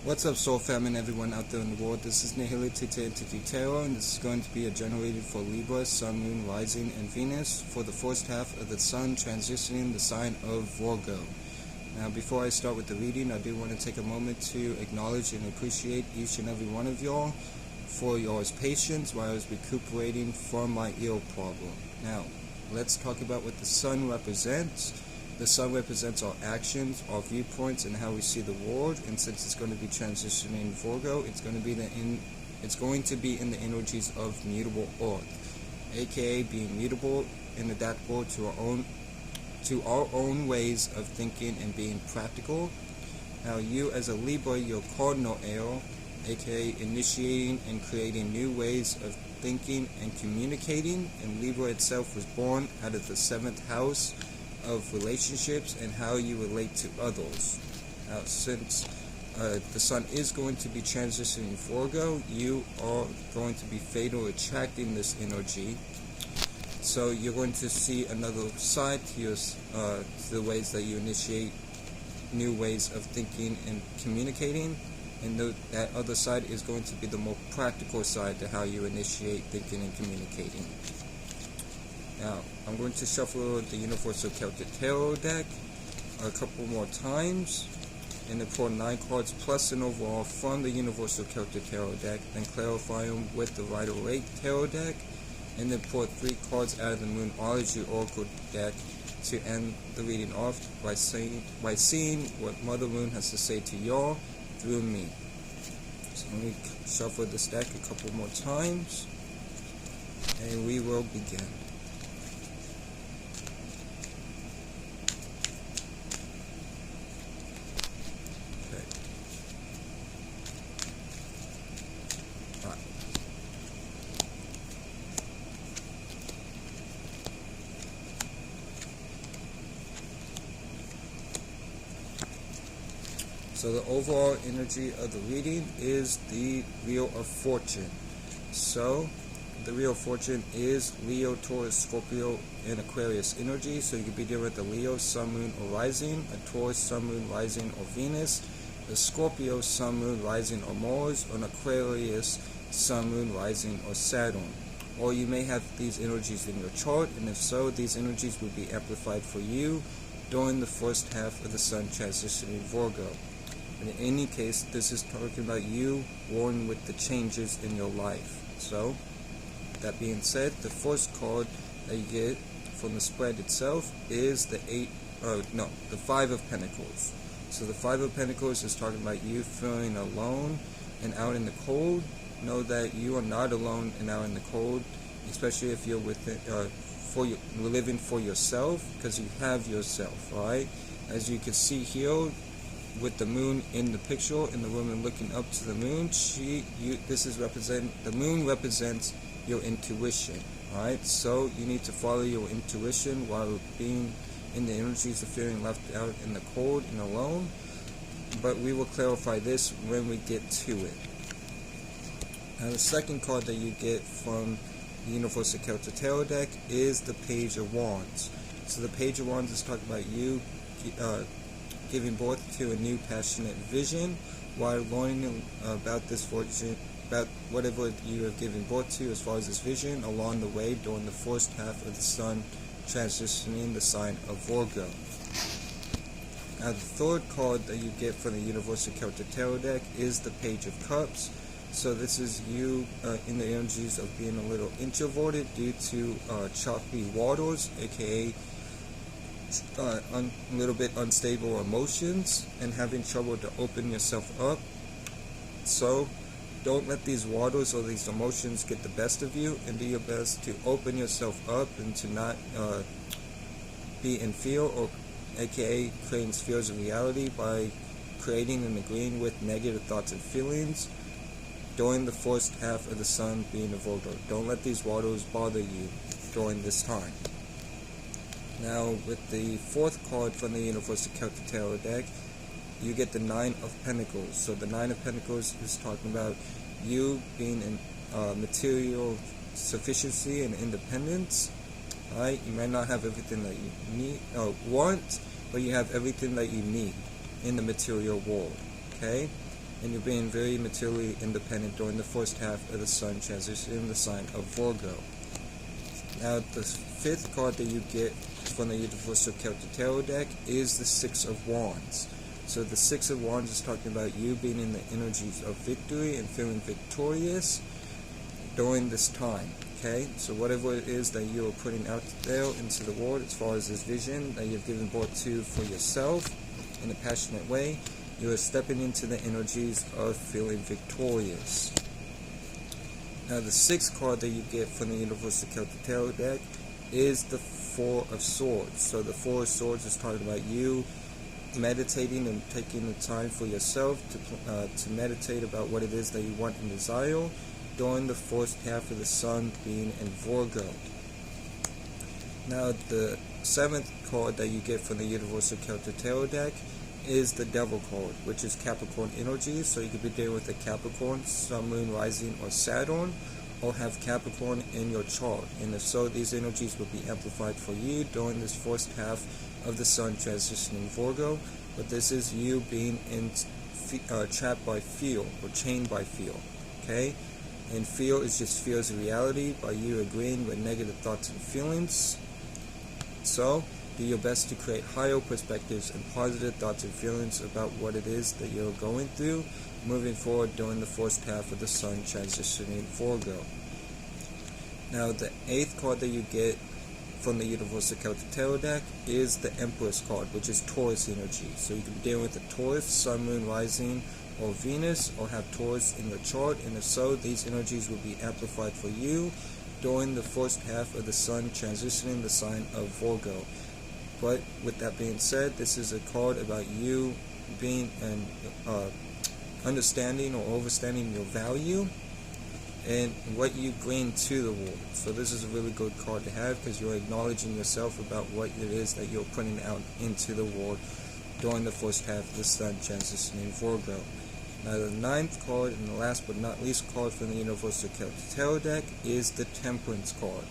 What's up, Soul Fam and everyone out there in the world? This is Untitled Tarot, and this is going to be a generated for Libra, Sun, Moon, Rising, and Venus for the first half of the Sun transitioning the sign of Virgo. Now, before I start with the reading, I do want to take a moment to acknowledge and appreciate each and every one of y'all for y'all's patience while I was recuperating from my ear problem. Now, let's talk about what the Sun represents. The Sun represents our actions, our viewpoints, and how we see the world. And since it's going to be transitioning Virgo, it's going to be in the energies of mutable Earth, aka being mutable and adaptable to our own ways of thinking and being practical. Now, you as a Libra, your cardinal arrow, aka initiating and creating new ways of thinking and communicating. And Libra itself was born out of the 7th house of relationships and how you relate to others. Now, since the Sun is going to be transitioning Virgo, you are going to be fatal attracting this energy. So you're going to see another side to the ways that you initiate new ways of thinking and communicating, and that other side is going to be the more practical side to how you initiate thinking and communicating. Now, I'm going to shuffle the Universal Celtic Tarot deck a couple more times, and then pull 9 cards plus an overall from the Universal Celtic Tarot deck, then clarify them with the Rider-Waite Tarot deck, and then pull 3 cards out of the Moonology Oracle deck to end the reading off by seeing what Mother Moon has to say to y'all through me. So let me shuffle this deck a couple more times, and we will begin. So the overall energy of the reading is the Wheel of Fortune. So the Wheel of Fortune is Leo, Taurus, Scorpio, and Aquarius energy. So you could be dealing with the Leo, Sun, Moon, or Rising, a Taurus, Sun, Moon, Rising, or Venus, a Scorpio, Sun, Moon, Rising, or Mars, or an Aquarius, Sun, Moon, Rising, or Saturn. Or you may have these energies in your chart, and if so, these energies will be amplified for you during the first half of the Sun transitioning Virgo. In any case, this is talking about you warring with the changes in your life. So, that being said, the first card that you get from the spread itself is the 5 of Pentacles. So the 5 of Pentacles is talking about you feeling alone and out in the cold. Know that you are not alone and out in the cold, especially if you're living for yourself, because you have yourself, alright? As you can see here, with the moon in the picture and the woman looking up to the moon, the moon represents your intuition. Alright, so you need to follow your intuition while being in the energies of feeling left out in the cold and alone. But we will clarify this when we get to it. Now, the second card that you get from the Universal Celtic Tarot deck is the Page of Wands. So the Page of Wands is talking about you giving birth to a new passionate vision while learning about this vision, about whatever you have given birth to as far as this vision along the way during the first half of the Sun transitioning the sign of Virgo. Now, the third card that you get from the Universal Celtic Tarot deck is the Page of Cups. So this is you in the energies of being a little introverted due to choppy waters, aka a little bit unstable emotions and having trouble to open yourself up. So don't let these waters or these emotions get the best of you, and do your best to open yourself up and to not be in fear, or aka creating spheres of reality by creating and agreeing with negative thoughts and feelings during the first half of the Sun being a Virgo. Don't let these waters bother you during this time. Now, with the fourth card from the Universal Celtic Tarot deck, you get the 9 of Pentacles. So the 9 of Pentacles is talking about you being in material sufficiency and independence. Right? You might not have everything that you want, but you have everything that you need in the material world. Okay? and you're being very materially independent during the first half of the Sun transitioning the sign of Virgo. Now, the fifth card that you get from the Universal Celtic Tarot deck is the Six of Wands. So the Six of Wands is talking about you being in the energies of victory and feeling victorious during this time. Okay, so whatever it is that you are putting out there into the world, as far as this vision that you've given birth to for yourself in a passionate way, you are stepping into the energies of feeling victorious. Now, the sixth card that you get from the Universal Celtic Tarot deck is the Four of Swords. So the Four of Swords is talking about you meditating and taking the time for yourself to meditate about what it is that you want and desire during the first half of the Sun being in Virgo. Now, the seventh card that you get from the Universal Celtic Tarot deck is the Devil card, which is Capricorn energy. So you could be dealing with a Capricorn, Sun, Moon, Rising, or Saturn, or have Capricorn in your chart. And if so, these energies will be amplified for you during this first half of the Sun transitioning Virgo. But this is you being trapped by fear or chained by fear. Okay? And fear is just fears of reality by you agreeing with negative thoughts and feelings. So, do your best to create higher perspectives and positive thoughts and feelings about what it is that you're going through moving forward during the first half of the Sun transitioning Virgo. Now, the eighth card that you get from the Universal Celtic Tarot deck is the Empress card, which is Taurus energy. So you can be dealing with the Taurus, Sun, Moon, Rising, or Venus, or have Taurus in your chart, and if so, these energies will be amplified for you during the first half of the Sun transitioning the sign of Virgo. But with that being said, this is a card about you being and understanding or overstanding your value and what you bring to the world. So this is a really good card to have because you're acknowledging yourself about what it is that you're putting out into the world during the first half of the Sun transitioning Virgo. Now, the ninth card and the last but not least card from the Universal Celtic Tarot deck is the Temperance card.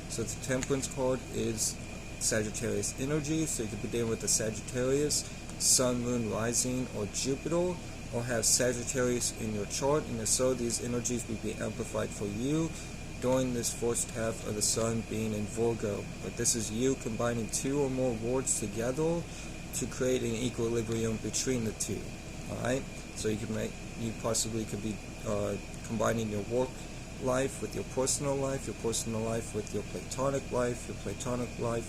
So the Temperance card is Sagittarius energy, so you could be dealing with the Sagittarius, Sun, Moon, Rising, or Jupiter, or have Sagittarius in your chart, and if so, these energies will be amplified for you during this first half of the Sun being in Virgo. But this is you combining two or more words together to create an equilibrium between the two. Alright? So you possibly could be combining your work life with your personal life with your platonic life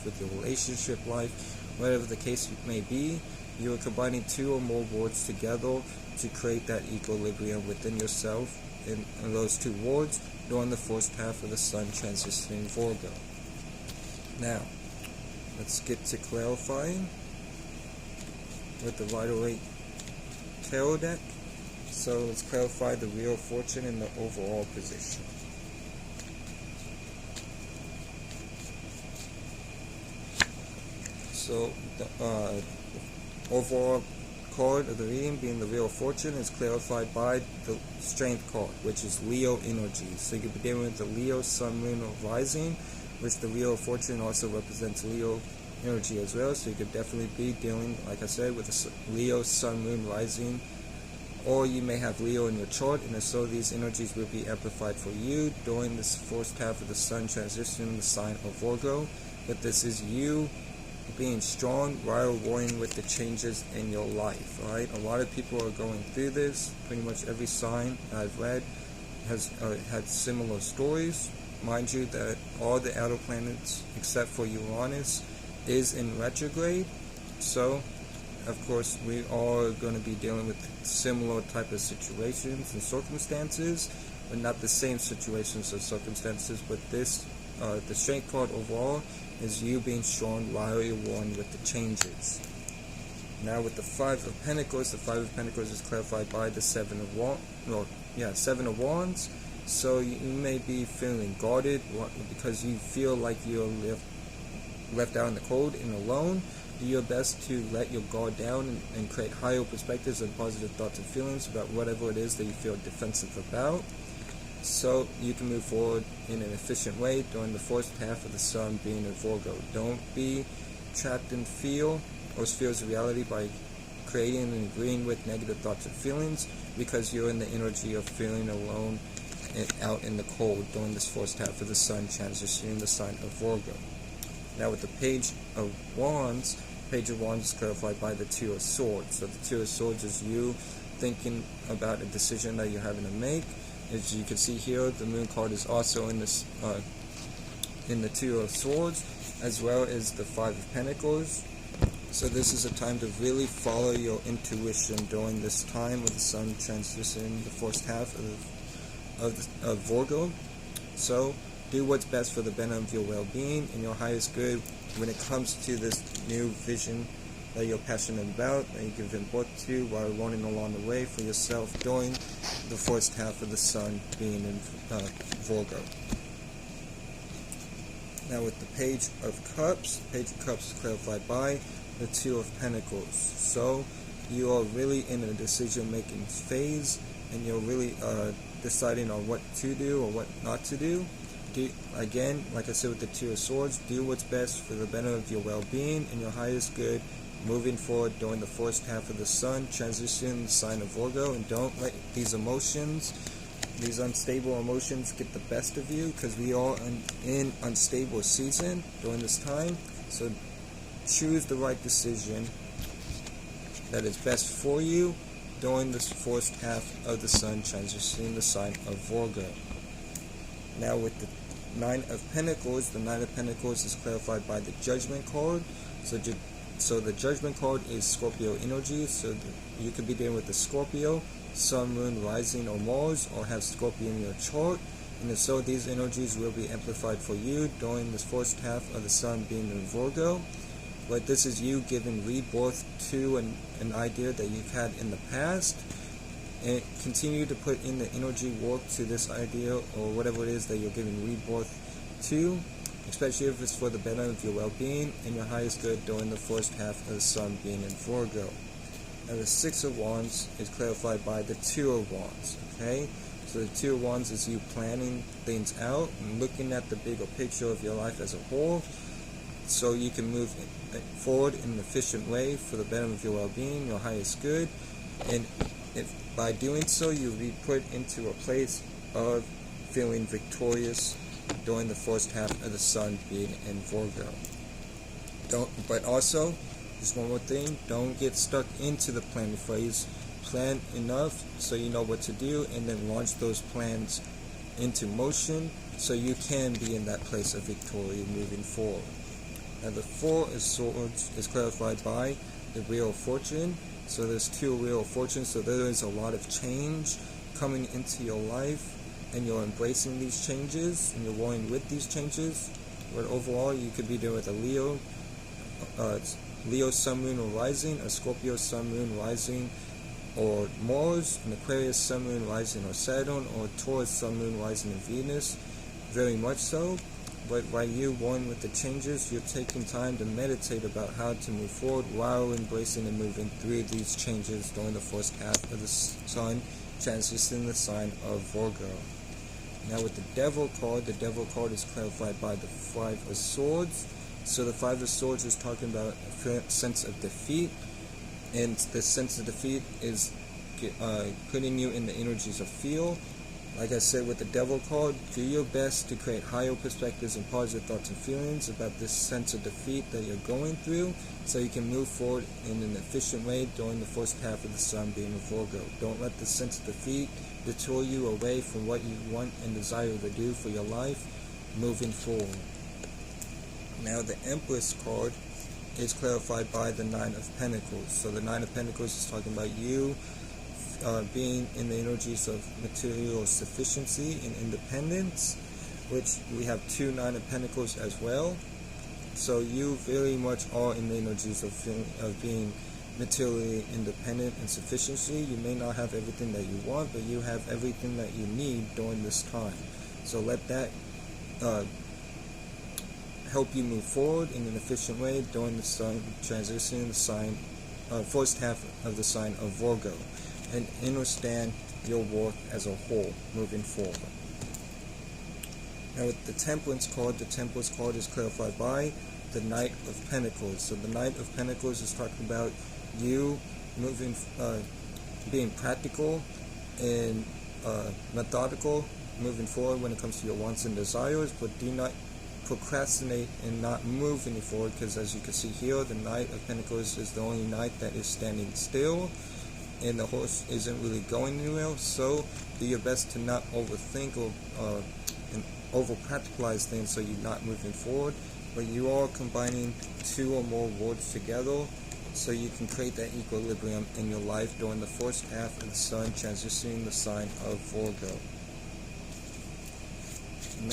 with your relationship life, whatever the case may be. You are combining two or more words together to create that equilibrium within yourself in those two words during the first half of the Sun transitioning Virgo. Now, let's get to clarifying with the Rider-Waite Tarot deck. So let's clarify the Wheel of Fortune and the overall position. So the overall card of the reading, being the Wheel of Fortune, is clarified by the Strength card, which is Leo energy. So you could be dealing with the Leo, Sun, Moon, or Rising, which the Wheel of Fortune also represents Leo energy as well. So you could definitely be dealing, like I said, with the Leo, Sun, Moon, Rising, or you may have Leo in your chart, and if so, these energies will be amplified for you during this first half of the Sun transition, the sign of Virgo. But this is you being strong while warring with the changes in your life. Alright, a lot of people are going through this. Pretty much every sign I've read has had similar stories. Mind you that all the outer planets except for Uranus is in retrograde, so of course we are going to be dealing with similar type of situations and circumstances, but not the same situations or circumstances. But this the Strength card overall is you being strong while you're warring with the changes. Now with the Five of Pentacles, the Five of Pentacles is clarified by the Seven of Wands. So you may be feeling guarded because you feel like you're left out in the cold and alone. Do your best to let your guard down and create higher perspectives and positive thoughts and feelings about whatever it is that you feel defensive about, so you can move forward in an efficient way during the first half of the Sun being in Virgo. Don't be trapped in fear or fears of reality by creating and agreeing with negative thoughts and feelings, because you're in the energy of feeling alone and out in the cold during this first half of the sun transitioning the sign of Virgo. Now with the Page of Wands is clarified by the Two of Swords. So the Two of Swords is you thinking about a decision that you're having to make. As you can see here, the Moon card is also in this in the Two of Swords, as well as the Five of Pentacles. So this is a time to really follow your intuition during this time with the sun transitioning the first half of Virgo. So do what's best for the benefit of your well-being and your highest good when it comes to this new vision that you're passionate about, that you're giving birth to while learning along the way for yourself during the first half of the sun being in Virgo. Now with the Page of Cups is clarified by the Two of Pentacles. So you are really in a decision-making phase, and you're really deciding on what to do or what not to do. Again, like I said with the Two of Swords, do what's best for the benefit of your well-being and your highest good moving forward during the first half of the sun transition the sign of Virgo, and don't let these emotions, these unstable emotions, get the best of you, because we are in unstable season during this time. So choose the right decision that is best for you during this first half of the sun transitioning the sign of Virgo. Now with the Nine of Pentacles, the Nine of Pentacles is clarified by the Judgment card. So the Judgment card is Scorpio energy. So you could be dealing with the Scorpio, Sun, Moon, Rising, or Mars, or have Scorpio in your chart. And if so, these energies will be amplified for you during this first half of the sun being in Virgo. But this is you giving rebirth to an idea that you've had in the past, and continue to put in the energy work to this idea or whatever it is that you're giving rebirth to, especially if it's for the benefit of your well-being and your highest good during the first half of the sun being in Virgo. Now the Six of Wands is clarified by the Two of Wands. Okay, so the Two of Wands is you planning things out and looking at the bigger picture of your life as a whole, so you can move forward in an efficient way for the benefit of your well-being, your highest good, and by doing so, you'll be put into a place of feeling victorious during the first half of the sun being in Virgo. But also, just one more thing, don't get stuck into the planning phase. Plan enough so you know what to do, and then launch those plans into motion so you can be in that place of victory moving forward. Now the Four of Swords is clarified by the Wheel of Fortune. So there's two Wheel of Fortune, so there is a lot of change coming into your life, and you're embracing these changes, and you're going with these changes. But overall, you could be dealing with a Leo Sun, Moon, or Rising, a Scorpio Sun, Moon, Rising, or Mars, an Aquarius Sun, Moon, Rising, or Saturn, or Taurus Sun, Moon, Rising, and Venus. Very much so. But while you're going with the changes, you're taking time to meditate about how to move forward while embracing and moving through these changes during the first half of the sun transitioning the sign of Virgo. Now with the Devil card is clarified by the Five of Swords. So the Five of Swords is talking about a sense of defeat, and the sense of defeat is putting you in the energies of fear. Like I said with the Devil card, do your best to create higher perspectives and positive thoughts and feelings about this sense of defeat that you're going through, so you can move forward in an efficient way during the first half of the sun being in Virgo. Don't let the sense of defeat deter you away from what you want and desire to do for your life moving forward. Now the Empress card is clarified by the Nine of Pentacles. So the Nine of Pentacles is talking about you being in the energies of material sufficiency and independence, which we have two Nine of Pentacles as well. So you very much are in the energies of being materially independent and sufficiency. You may not have everything that you want, but you have everything that you need during this time. So let that help you move forward in an efficient way during the sun transitioning the sign, first half of the sign of Virgo, and understand your worth as a whole moving forward. Now with the Temperance card is clarified by the Knight of Pentacles. So the Knight of Pentacles is talking about you being practical and methodical moving forward when it comes to your wants and desires, but do not procrastinate and not move any forward, because as you can see here, the Knight of Pentacles is the only knight that is standing still, and the horse isn't really going anywhere. So do your best to not overthink or and over practicalize things, so you're not moving forward, but you are combining two or more words together, so you can create that equilibrium in your life during the first half of the Sun transitioning the sign of Virgo.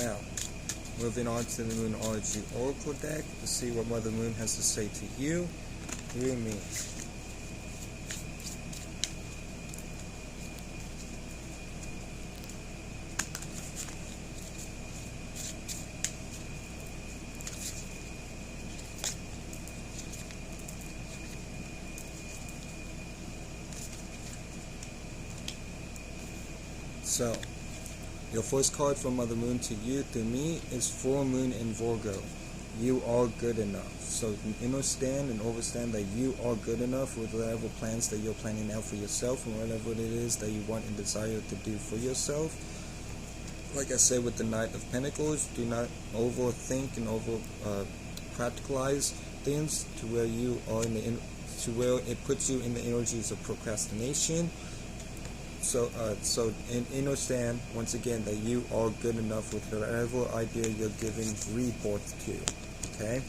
Now, moving on to the Moonology Oracle deck to see what Mother Moon has to say to you through me. So, your first card from Mother Moon to you through me is Full Moon in Virgo. You are good enough. So understand and overstand that you are good enough with whatever plans that you're planning out for yourself and whatever it is that you want and desire to do for yourself. Like I said with the Knight of Pentacles, do not overthink and over practicalize things to where you are to where it puts you in the energies of procrastination. So understand once again that you are good enough with whatever idea you're giving rebirth to. Okay,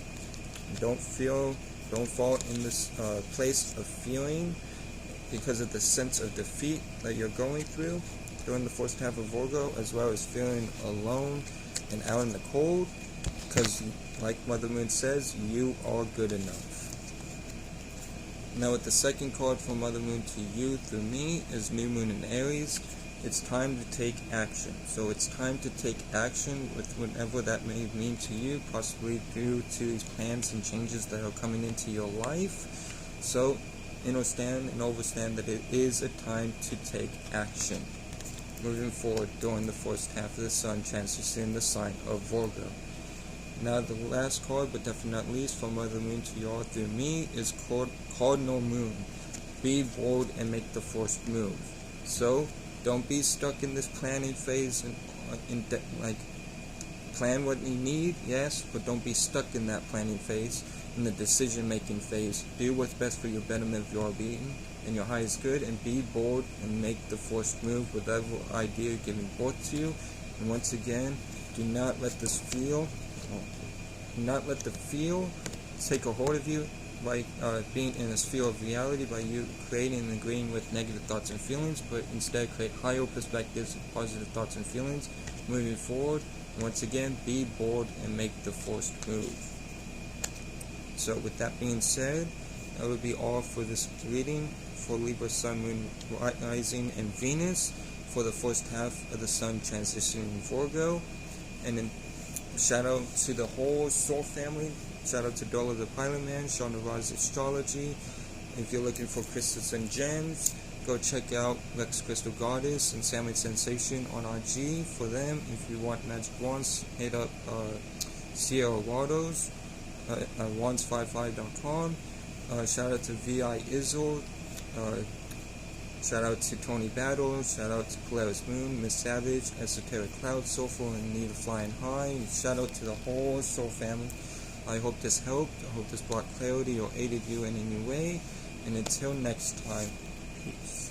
don't fall in this place of feeling because of the sense of defeat that you're going through during the first half of Virgo, as well as feeling alone and out in the cold. Because, like Mother Moon says, you are good enough. Now with the second card from Mother Moon to you through me is New Moon in Aries. It's time to take action. So it's time to take action with whatever that may mean to you, possibly due to these plans and changes that are coming into your life. So understand and overstand that it is a time to take action moving forward during the first half of the Sun transitioning the sign of Virgo. Now the last card, but definitely not least, from Mother Moon to you all through me is Cardinal Moon. Be bold and make the first move. So don't be stuck in this planning phase and plan what you need, yes, but don't be stuck in that planning phase, in the decision-making phase. Do what's best for your betterment of your being and your highest good, and be bold and make the first move, whatever idea you're giving birth to. And once again, do not let the feel take a hold of you by being in a sphere of reality by you creating and agreeing with negative thoughts and feelings, but instead create higher perspectives and positive thoughts and feelings moving forward. And once again, be bold and make the first move. So with that being said, that would be all for this reading for Libra, Sun, Moon, Rising, and Venus for the first half of the Sun transitioning in Virgo. And then shout out to the whole Soul family. Shout out to Dollar the Pilot Man, Shauna Roz Astrology. If you're looking for crystals and gems, go check out Lex Crystal Goddess and Sammy Sensation on IG for them. If you want magic wands, hit up Sierra Waters at wands55.com. Shout out to VI Izzle. Shout out to Tony Battle, shout out to Polaris Moon, Miss Savage, Esoteric Cloud, Soulful, and Need of Flying High. And shout out to the whole Soul family. I hope this helped. I hope this brought clarity or aided you in any way. And until next time, peace.